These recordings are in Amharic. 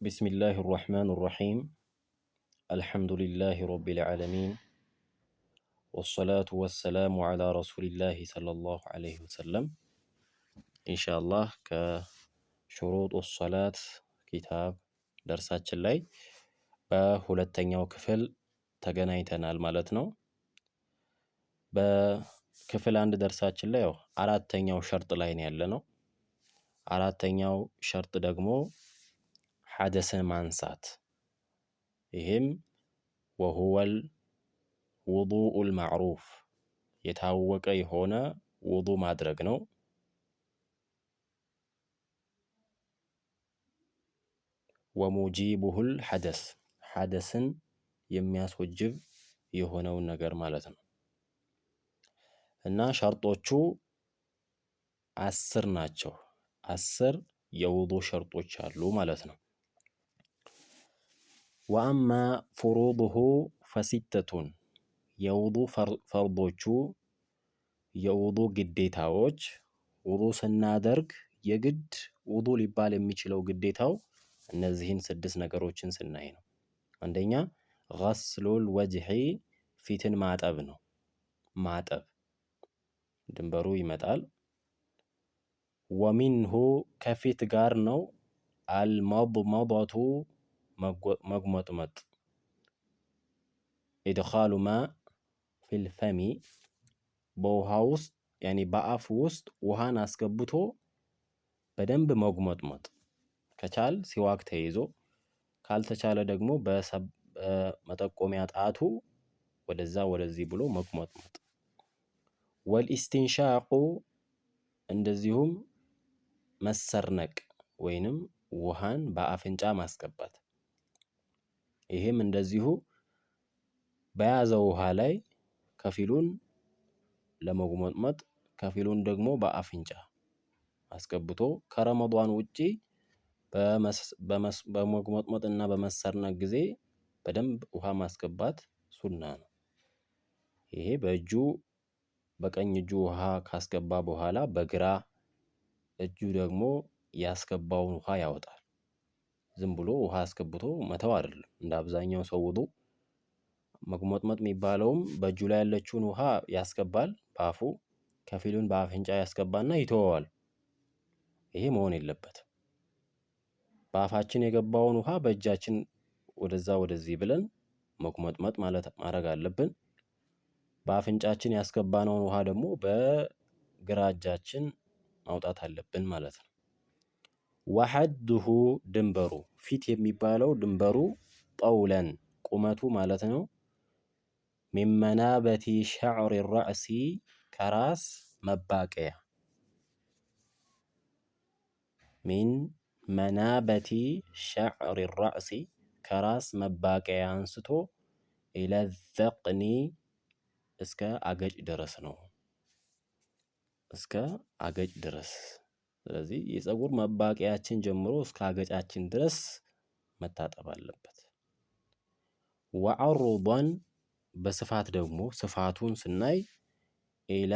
بسم الله الرحمن الرحيم. الحمد لله رب العالمين، والصلاة والسلام على رسول الله صلى الله عليه وسلم. إن شاء الله كشروط الصلاة كتاب درسات اللي በሁለተኛው ክፍል ተገናኝተናል ማለት ነው። በክፍል አንድ ደርሳችን ላይ አራተኛው ሸርጥ ላይ ነው ያለነው። አራተኛው ሸርጥ ደግሞ ሐደስን ማንሳት፣ ይህም ወሁወል ውዱኡል ማዕሩፍ የታወቀ የሆነ ውዱ ማድረግ ነው። ወሙጂቡሁል ሐደስ ሐደስን የሚያስወጅብ የሆነውን ነገር ማለት ነው። እና ሸርጦቹ 10 ናቸው። 10 የውዱ ሸርጦች አሉ ማለት ነው። ወአማ ፍሩዱሁ ፈሲተቱን የውዱ ፈርዶቹ የውዱ ግዴታዎች ውዱ ስናደርግ የግድ ውዱ ሊባል የሚችለው ግዴታው እነዚህን 6 ነገሮችን ስናይ ነው። አንደኛ ገስሉል ወጅሂ ፊትን ማጠብ ነው። ማጠብ ድንበሩ ይመጣል። ወሚንሁ ከፊት ጋር ነው። አልመድመደቱ መጉመጥመጥ፣ ኢድኻሉ ማ ፊል ፈሚ በውሃ ውስጥ ያኒ በአፍ ውስጥ ውሃን አስገብቶ በደንብ መጉመጥመጥ፣ ከቻል ሲዋክ ተይዞ ካልተቻለ ደግሞ በመጠቆሚያ ጣቱ ወደዛ ወደዚህ ብሎ መጉመጥመጥ። ወልኢስቲንሻቁ እንደዚሁም መሰርነቅ ወይንም ውሃን በአፍንጫ ማስገባት፣ ይህም እንደዚሁ በያዘው ውሃ ላይ ከፊሉን ለመጉመጥመጥ ከፊሉን ደግሞ በአፍንጫ አስገብቶ ከረመዷን ውጪ በመጉመጥመጥና በመሰርነቅ ጊዜ በደንብ ውሃ ማስገባት ሱና ነው። ይሄ በቀኝ እጁ ውሃ ካስገባ በኋላ በግራ እጁ ደግሞ ያስገባውን ውሃ ያወጣል። ዝም ብሎ ውሃ አስገብቶ መተው አይደለም። እንደ አብዛኛው ሰው ውዱ መጉመጥመጥ የሚባለውም በእጁ ላይ ያለችውን ውሃ ያስገባል በአፉ፣ ከፊሉን በአፍንጫ ያስገባና ይተወዋል። ይሄ መሆን የለበትም። በአፋችን የገባውን ውሃ በእጃችን ወደዛ ወደዚህ ብለን መጉመጥመጥ ማድረግ አለብን። በአፍንጫችን ያስገባነውን ውሃ ደግሞ በግራ እጃችን ማውጣት አለብን ማለት ነው። ወሐዱሁ ድንበሩ ፊት የሚባለው ድንበሩ ጠውለን ቁመቱ ማለት ነው። ሚን መናበቲ ሸዕሪ ረእሲ ከራስ መባቀያ፣ ሚን መናበቲ ሸዕሪ ረእሲ ከራስ መባቀያ አንስቶ ኢለ ዘቅኒ እስከ አገጭ ድረስ ነው። እስከ አገጭ ድረስ። ስለዚህ የፀጉር መባቂያችን ጀምሮ እስከ አገጫችን ድረስ መታጠብ አለበት። ወዐሩዷን በስፋት ደግሞ ስፋቱን ስናይ ኢላ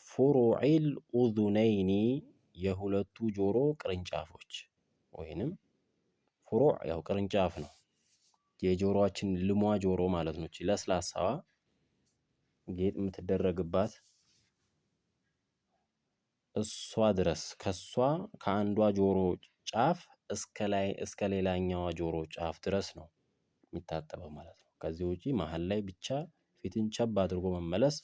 ፉሩዒል ኡዙነይኒ የሁለቱ ጆሮ ቅርንጫፎች፣ ወይንም ፉሩዕ ያው ቅርንጫፍ ነው። የጆሮአችን ልሟ ጆሮ ማለት ነው። ለስላሳዋ ጌጥ የምትደረግባት እሷ ድረስ ከሷ ከአንዷ ጆሮ ጫፍ እስከ ሌላኛዋ ጆሮ ጫፍ ድረስ ነው የሚታጠበው ማለት ነው። ከዚህ ውጪ መሃል ላይ ብቻ ፊትን ቸብ አድርጎ መመለስ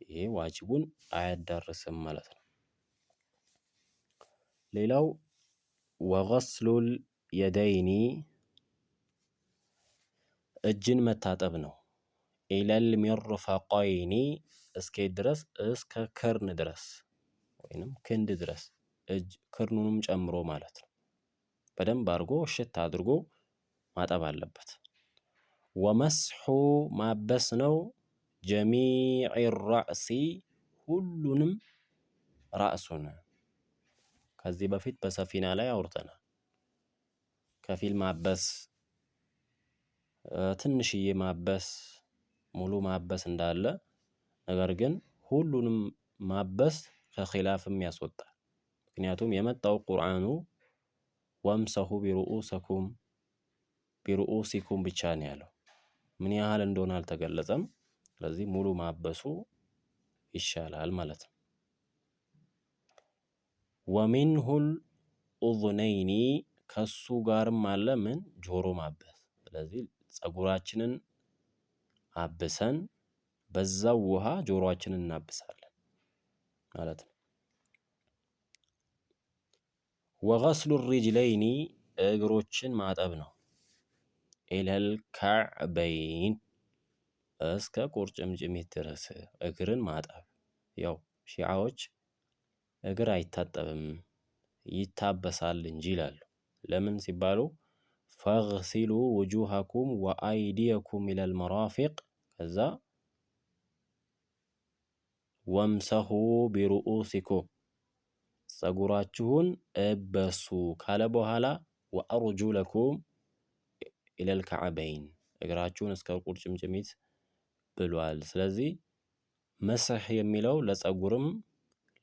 ይሄ ዋጅቡን አያዳርስም ማለት ነው። ሌላው ወገስሉል የደይኒ እጅን መታጠብ ነው። ኢለል ሚርፈቀይኒ እስከ ድረስ እስከ ክርን ድረስ ወይንም ክንድ ድረስ እጅ ክርኑንም ጨምሮ ማለት ነው። በደንብ አድርጎ እሽት አድርጎ ማጠብ አለበት። ወመስሑ ማበስ ነው። ጀሚዕ ረእሲ ሁሉንም ራእሱን ከዚህ በፊት በሰፊና ላይ አውርተናል። ከፊል ማበስ፣ ትንሽዬ ማበስ፣ ሙሉ ማበስ እንዳለ፣ ነገር ግን ሁሉንም ማበስ ከኺላፍም ያስወጣል። ምክንያቱም የመጣው ቁርአኑ ወምሰሁ ቢሩኡሰኩም ቢሩኡሲኩም ብቻ ነው ያለው። ምን ያህል እንደሆነ አልተገለጸም። ስለዚህ ሙሉ ማበሱ ይሻላል ማለት ነው። ወሚንሁል ኡዝነይኒ ከሱ ጋርም አለ ምን ጆሮ ማበስ። ስለዚህ ፀጉራችንን አብሰን በዛው ውሃ ጆሮአችንን እናብሳለን ማለት ነው። ወገስሉ ሪጅለይኒ እግሮችን ማጠብ ነው። ኢለል ከዕበይን እስከ ቁርጭምጭሚት ድረስ እግርን ማጠብ። ያው ሺዓዎች እግር አይታጠብም ይታበሳል እንጂ ይላሉ። ለምን ሲባሉ ፈግሲሉ ውጁሃኩም ወአይዲየኩም ኢለል መራፊቅ ከዛ ወምሰሁ ቢሩኡሲኩም ፀጉራችሁን እበሱ ካለ በኋላ ወአርጁለኩም ኢለል ከዕበይን እግራችሁን እስከ ቁርጭምጭሚት ብሏል። ስለዚህ መስህ የሚለው ለፀጉርም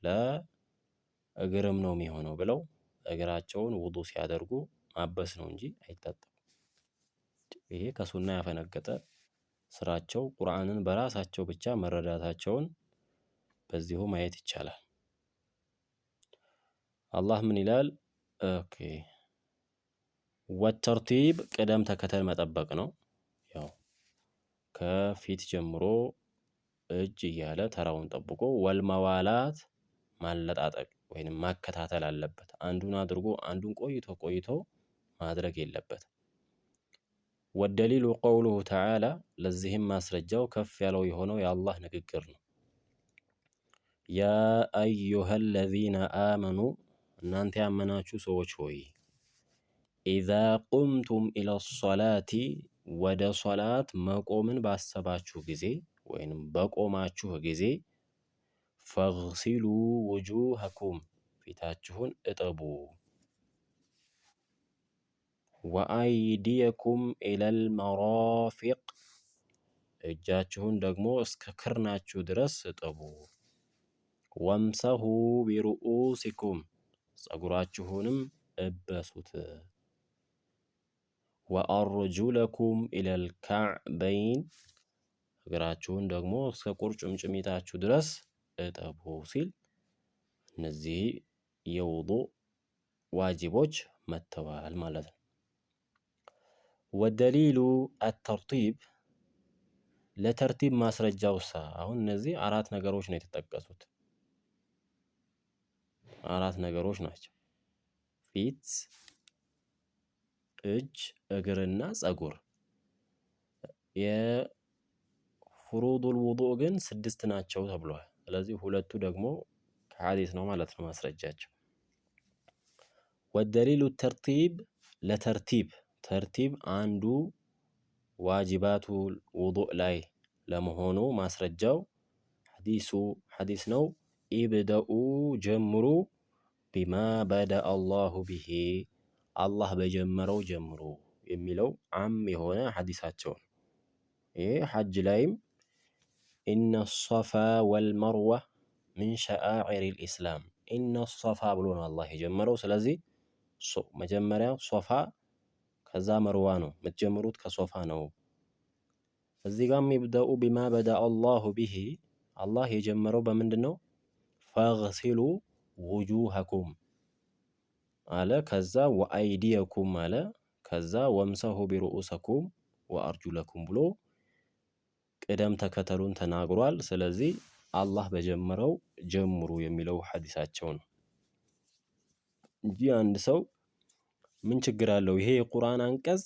ለእግርም ነው የሚሆነው ብለው እግራቸውን ውዱ ሲያደርጉ ማበስ ነው እንጂ አይታጠብም። ይሄ ከሱና ያፈነገጠ ስራቸው ቁርአንን በራሳቸው ብቻ መረዳታቸውን በዚሁ ማየት ይቻላል። አላህ ምን ይላል? ኦኬ ወተርቲብ ቅደም ተከተል መጠበቅ ነው። ያው ከፊት ጀምሮ እጅ እያለ ተራውን ጠብቆ ወልመዋላት ማለጣጠቅ ወይንም ማከታተል አለበት። አንዱን አድርጎ አንዱን ቆይቶ ማድረግ የለበትም። ወደሊሉ ቀውሉሁ ተዓላ ለዚህም ማስረጃው ከፍ ያለው የሆነው የአላህ ንግግር ነው። ያ አዩሀል ለዚነ አመኑ እናንተ ያመናችሁ ሰዎች ሆይ ኢዛ ቁምቱም ኢለሶላቲ ወደ ሶላት መቆምን ባሰባችሁ ጊዜ ወይንም በቆማችሁ ጊዜ ፈግሲሉ ውጁሀኩም ፊታችሁን እጠቡ፣ ወአይዲየኩም ኢለል መራፊቅ እጃችሁን ደግሞ እስከ ክርናችሁ ድረስ እጠቡ፣ ወምሰሁ ቢሩኡሲኩም ፀጉራችሁንም እበሱት፣ ወአርጁለኩም ኢለል ከዕበይን እግራችሁን ደግሞ እስከ ቁርጭምጭሚታችሁ ድረስ እጠቡ ሲል እነዚህ የውዱእ ዋጅቦች መጥተዋል ማለት ነው። ወደሊሉ አተርቲብ ለተርቲብ ማስረጃውሳ አሁን እነዚህ አራት ነገሮች ነው የተጠቀሱት። አራት ነገሮች ናቸው። ፊት፣ እጅ፣ እግርና ፀጉር። የፍሩዱል ውዱእ ግን 6 ናቸው ተብሏል። ስለዚህ ሁለቱ ደግሞ ከሐዲስ ነው ማለት ነው ማስረጃቸው። ወደሊሉ ተርቲብ ለተርቲብ ተርቲብ አንዱ ዋጅባቱ ውዱእ ላይ ለመሆኑ ማስረጃው ሐዲስ ነው። ኢብደኡ ጀምሩ ቢማ በደአ አላሁ ቢሂ አላህ በጀመረው ጀምሩ የሚለው ዓም የሆነ ሐዲሳቸው ነው። ይሄ ሐጅ ላይም ኢነ ሶፋ ወልመርወ ሚን ሸዓኢሪል ኢስላም ኢነ ሶፋ ብሎ ነው አላህ የጀመረው። ስለዚህ መጀመሪያ ሶፋ ከዛ መርዋ ነው የምትጀምሩት ከሶፋ ነው። እዚህ ጋርም ይብደኡ ቢማ በደአ አላሁ ቢሂ አላህ የጀመረው በምንድን ነው? ፈግሲሉ ውጁሀኩም አለ። ከዛ ወአይዲየኩም አለ። ከዛ ወምሰሁ ቢሩኡሰኩም ወአርጁለኩም ብሎ ቅደም ተከተሉን ተናግሯል። ስለዚህ አላህ በጀመረው ጀምሩ የሚለው ሐዲሳቸው ነው እንጂ አንድ ሰው ምን ችግር አለው? ይሄ የቁርአን አንቀጽ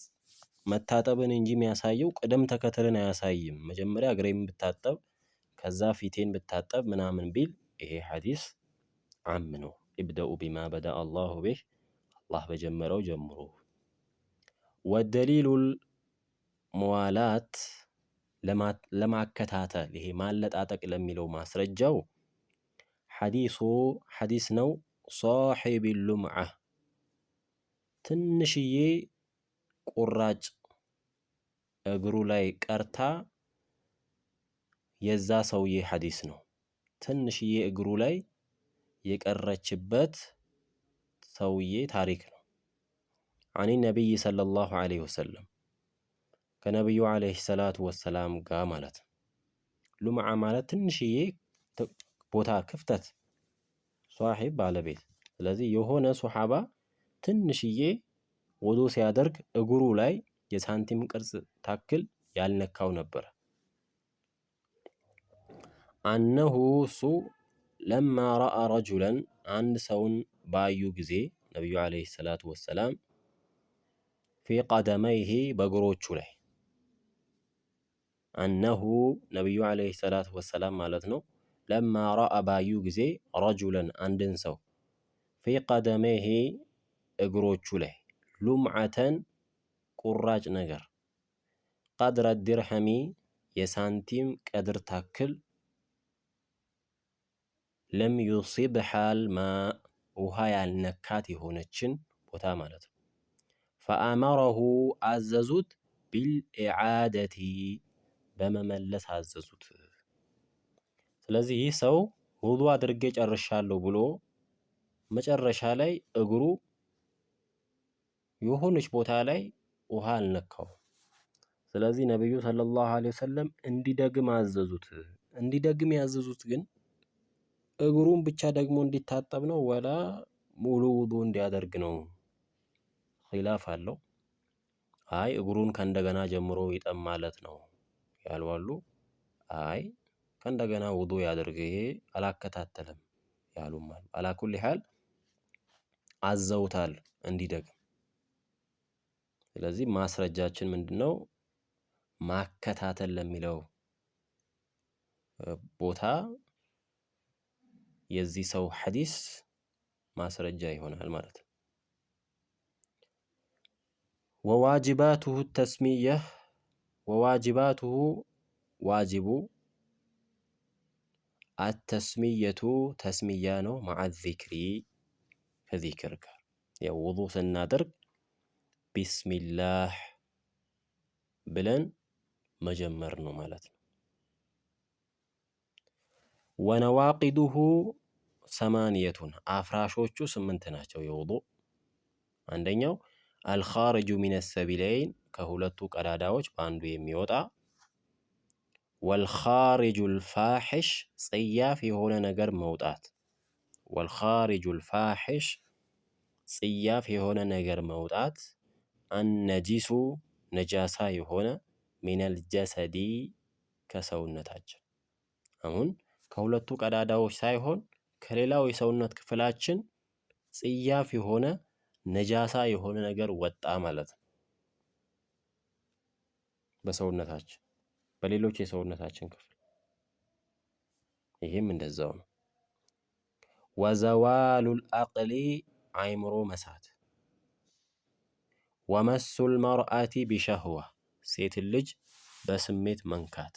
መታጠብን እንጂ የሚያሳየው ቅደም ተከተልን አያሳይም። መጀመሪያ እግሬን ብታጠብ ከዛ ፊቴን ብታጠብ ምናምን ቢል ይሄ ሐዲስ ዓም ነው። ኢብደኡ ቢማ በደአ አላሁ ቢህ አላህ በጀመረው ጀምሩ። ወደሊሉል መዋላት ለማከታተል ይሄ ማለጣጠቅ ለሚለው ማስረጃው ሐዲስ ነው። ሷሒቢል ሉምዓ ትንሽዬ ቁራጭ እግሩ ላይ ቀርታ የዛ ሰውዬ ሐዲስ ነው። ትንሽዬ እግሩ ላይ የቀረችበት ሰውዬ ታሪክ ነው። አን ነቢይ ሰለላሁ ዐለይሂ ወሰለም ከነቢዩ ዓለይሂ ሰላቱ ወሰላም ጋር ማለት ነው። ሉምዓ ማለት ትንሽዬ ቦታ ክፍተት፣ ሷሒብ ባለቤት። ስለዚህ የሆነ ሶሓባ ትንሽዬ ውዱ ሲያደርግ እግሩ ላይ የሳንቲም ቅርጽ ታክል ያልነካው ነበር። አነሁ እሱ ለማ ረአ ረጁለን አንድ ሰውን ባዩ ጊዜ ነቢዩ ዓለይሂ ሰላቱ ወሰላም ፊ ቀደመይሂ በእግሮቹ ላይ አነሁ ነቢዩ ዓለይሂ ሰላቱ ወሰላም ማለት ነው። ለማ ረአ ባዩ ጊዜ ረጁለን አንድን ሰው ፊ ቀደመይሂ እግሮቹ ላይ ሉምዓተን ቁራጭ ነገር ቀድረ ዲርሐሚ የሳንቲም ቀድር ታክል ለም ዩሲብሓል ማ ውሃ ያልነካት የሆነችን ቦታ ማለት ነው። ፈአመረሁ አዘዙት ቢልኢዓደቲ በመመለስ አዘዙት። ስለዚህ ይህ ሰው ውዱ አድርጌ ጨርሻለሁ ብሎ መጨረሻ ላይ እግሩ የሆነች ቦታ ላይ ውሃ አልነካው። ስለዚህ ነቢዩ ሰለላሁ ዐለይሂ ወሰለም እንዲደግም አዘዙት። እንዲደግም ያዘዙት ግን እግሩን ብቻ ደግሞ እንዲታጠብ ነው ወላ ሙሉ ውዱ እንዲያደርግ ነው? ኺላፍ አለው። አይ እግሩን ከእንደገና ጀምሮ ይጠብ ማለት ነው ያሉ አሉ። አይ ከእንደገና ውዱ ያድርግ፣ ይሄ አላከታተለም ያሉም አሉ። አላ ኩሊ ሐል አዘውታል እንዲደግም። ስለዚህ ማስረጃችን ምንድነው? ማከታተል ለሚለው ቦታ የዚህ ሰው ሐዲስ ማስረጃ ይሆናል ማለት ነው። ወዋጅባቱሁ ተስሚየህ ወዋጅባቱሁ ዋጅቡ አተስሚየቱ ተስሚያ ነው መዓ ዚክሪ ከዚክር ጋር ያው ውዱ ስናደርግ ቢስሚላህ ብለን መጀመር ነው ማለት ነው። ወነዋቂዱሁ ሰማንየቱን አፍራሾቹ 8 ናቸው የውዱ። አንደኛው አልኻሪጁ ሚነ ሰቢለይን ከሁለቱ ቀዳዳዎች በአንዱ የሚወጣ፣ ወልኻሪጁል ፋሒሽ ጽያፍ የሆነ ነገር መውጣት፣ ወልኻሪጁል ፋሒሽ ጽያፍ የሆነ ነገር መውጣት፣ አነጂሱ ነጃሳ የሆነ ሚነል ጀሰዲ ከሰውነታችን። አሁን ከሁለቱ ቀዳዳዎች ሳይሆን ከሌላው የሰውነት ክፍላችን ጽያፍ የሆነ ነጃሳ የሆነ ነገር ወጣ ማለት ነው። በሰውነታችን በሌሎች የሰውነታችን ክፍል ይህም እንደዛው ነው። ወዘዋሉል አቅሊ አይምሮ መሳት፣ ወመሱል መርአቲ ቢሸህዋ ሴት ልጅ በስሜት መንካት።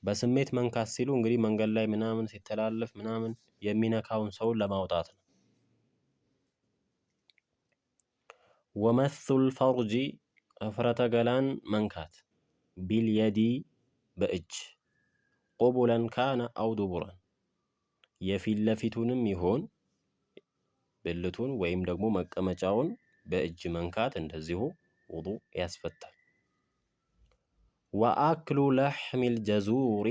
በስሜት መንካት ሲሉ እንግዲህ መንገድ ላይ ምናምን ሲተላለፍ ምናምን የሚነካውን ሰውን ለማውጣት ነው። ወመሱል ፈርጂ እፍረተ ገላን መንካት፣ ቢልየዲ በእጅ፣ ቁቡለን ካነ አው ዱቡረን የፊት ለፊቱንም ይሆን ብልቱን ወይም ደግሞ መቀመጫውን በእጅ መንካት እንደዚሁ ውዱ ያስፈታል። ወአክሉ ለሕሚል ጀዙሪ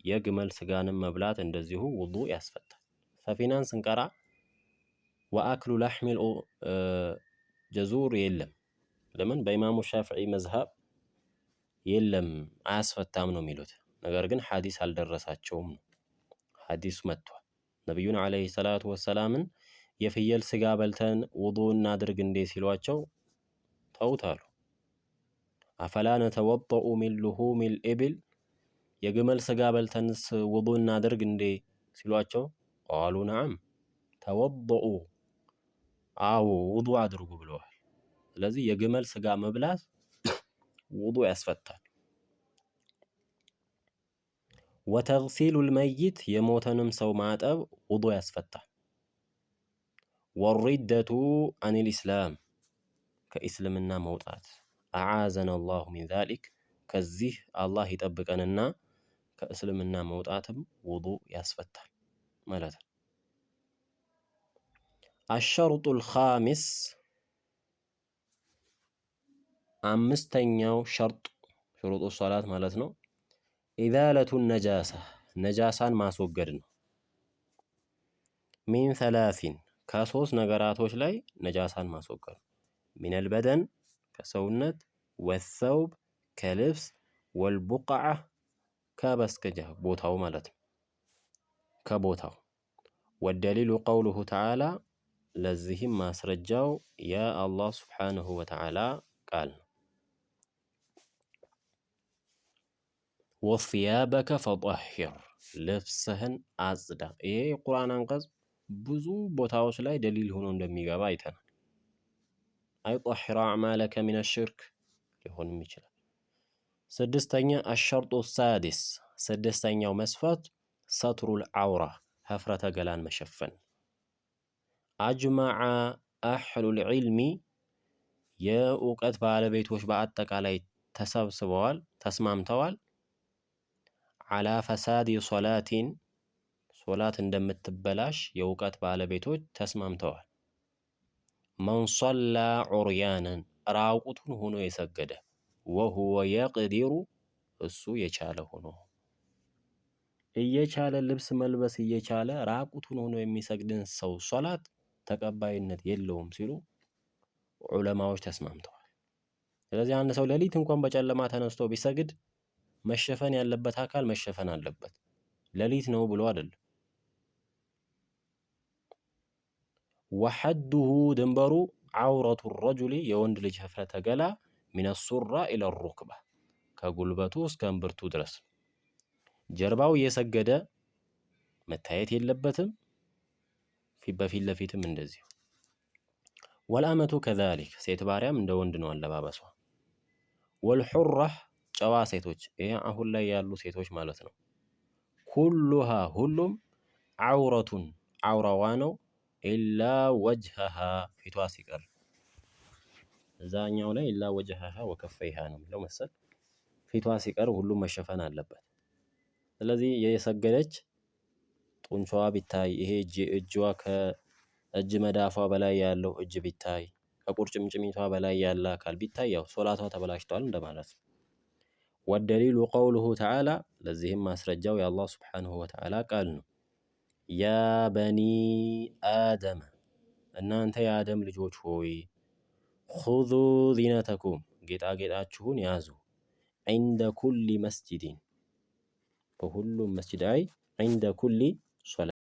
የግመል ስጋንም መብላት እንደዚሁ ውዱ ያስፈታል። ሰፊናን ስንቀራ ወአክሉ ለሕሚል ጀዙር የለም። ለምን? በኢማሙ ሻፊዒ መዝሃብ የለም አያስፈታም ነው የሚሉት። ነገር ግን ሐዲስ አልደረሳቸውም ነው። ሐዲስ መጥቷል። ነቢዩን ዓለይሂ ሰላቱ ወሰላምን የፍየል ስጋ በልተን ውዱ እናድርግ እንዴ ሲሏቸው ተውት አሉ። አፈላ ነተወጠኡ ሚን ሉሁሚል ኢብል የግመል ስጋ በልተንስ ውዱ እናድርግ እንዴ ሲሏቸው ቃሉ ነዓም ተወጠኡ አዎ ውዱ አድርጉ ብለዋል። ስለዚህ የግመል ስጋ መብላት ውዱ ያስፈታል። ወተግሲሉል መይት የሞተንም ሰው ማጠብ ውዱ ያስፈታል። ወሪደቱ አኒል ኢስላም ከኢስልምና መውጣት አዓዘነ አላሁ ሚን ዛሊክ ከዚህ አላህ ይጠብቀንና ከእስልምና መውጣትም ውዱ ያስፈታል ማለት ነው። አሸርጡል ኻሚስ አምስተኛው ሸርጥ ሽሩጡ ሶላት ማለት ነው። ኢዛለቱ ነጃሳ ነጃሳን ማስወገድ ነው። ሚን ሰላሲን ከሶስት ነገራቶች ላይ ነጃሳን ማስወገድ ነው። ሚነል በደን ከሰውነት፣ ወሰውብ ከልብስ፣ ወልቡቅዓ ከበስከጃ ቦታው ማለት ነው ከቦታው። ወደሊሉ ቀውሉሁ ተዓላ ለዚህም ማስረጃው የአላህ ስብሓንሁ ወተዓላ ቃል ነው። ወሲያበከ ፈጠሂር ልብስህን አጽዳ። ይሄ የቁርአን አንቀጽ ብዙ ቦታዎች ላይ ደሊል ሆኖ እንደሚገባ አይተናል። አይ ጠሂር አዕማለከ ሚነ ሽርክ ሊሆንም ይችላል። ስድስተኛ አሸርጡ ሳዲስ ስድስተኛው መስፈርት ሰትሩል ዐውራ ሀፍረተ ገላን መሸፈን። አጅመዐ አህሉል ዒልሚ የእውቀት ባለቤቶች በአጠቃላይ ተሰብስበዋል ተስማምተዋል። ዐላ ፈሳዲ ሶላቲን ሶላት እንደምትበላሽ የእውቀት ባለቤቶች ተስማምተዋል። መን ሶላ ዑርያነን ራቁቱን ሆኖ የሰገደ ወሁወ የቅዲሩ እሱ የቻለ ሆኖ እየቻለ ልብስ መልበስ እየቻለ ራቁቱን ሆኖ የሚሰግድን ሰው ሶላት ተቀባይነት የለውም ሲሉ ዑለማዎች ተስማምተዋል። ስለዚህ አንድ ሰው ሌሊት እንኳን በጨለማ ተነስቶ ቢሰግድ መሸፈን ያለበት አካል መሸፈን አለበት። ሌሊት ነው ብሎ አይደለም። ወሐዱሁ ድንበሩ ዐውረቱ ረጁሊ የወንድ ልጅ ሀፍረተ ገላ ሚነ ሱራ ኢለ ሩክባ ከጉልበቱ እስከ እምብርቱ ድረስ ጀርባው እየሰገደ መታየት የለበትም። በፊት ለፊትም እንደዚሁ። ወልአመቱ ከዛሊክ ሴት ባሪያም እንደ ወንድ ነው አለባበሷ። ወልሑራ ጨዋ ሴቶች ይሄ አሁን ላይ ያሉ ሴቶች ማለት ነው። ኩሉሃ ሁሉም ዐውረቱን ዐውራዋ ነው። ኢላ ወጅሀሃ ፊቷ ሲቀር እዛኛው ላይ ኢላ ወጅሀሃ ወከፈይሃ ነው የሚለው መሰል ፊቷ ሲቀር ሁሉም መሸፈን አለበት። ስለዚህ የሰገደች ጡንቻዋ ቢታይ ይሄ እጅዋ ከእጅ መዳፏ በላይ ያለው እጅ ቢታይ ከቁርጭምጭሚቷ በላይ ያለ አካል ቢታይ ያው ሶላቷ ተበላሽቷል እንደማለት ነው። ወደሊሉ ቀውሉሁ ተዓላ ለዚህም ማስረጃው የአላህ ስብሓንሁ ወተዓላ ቃል ነው። ያ በኒ አደም እናንተ የአደም ልጆች ሆይ ኹዙ ዚነተኩም ጌጣጌጣችሁን ያዙ። ዐንደ ኩሊ መስጂዲን በሁሉም መስጂድ አይ ዐንደ ኩሊ ሶላት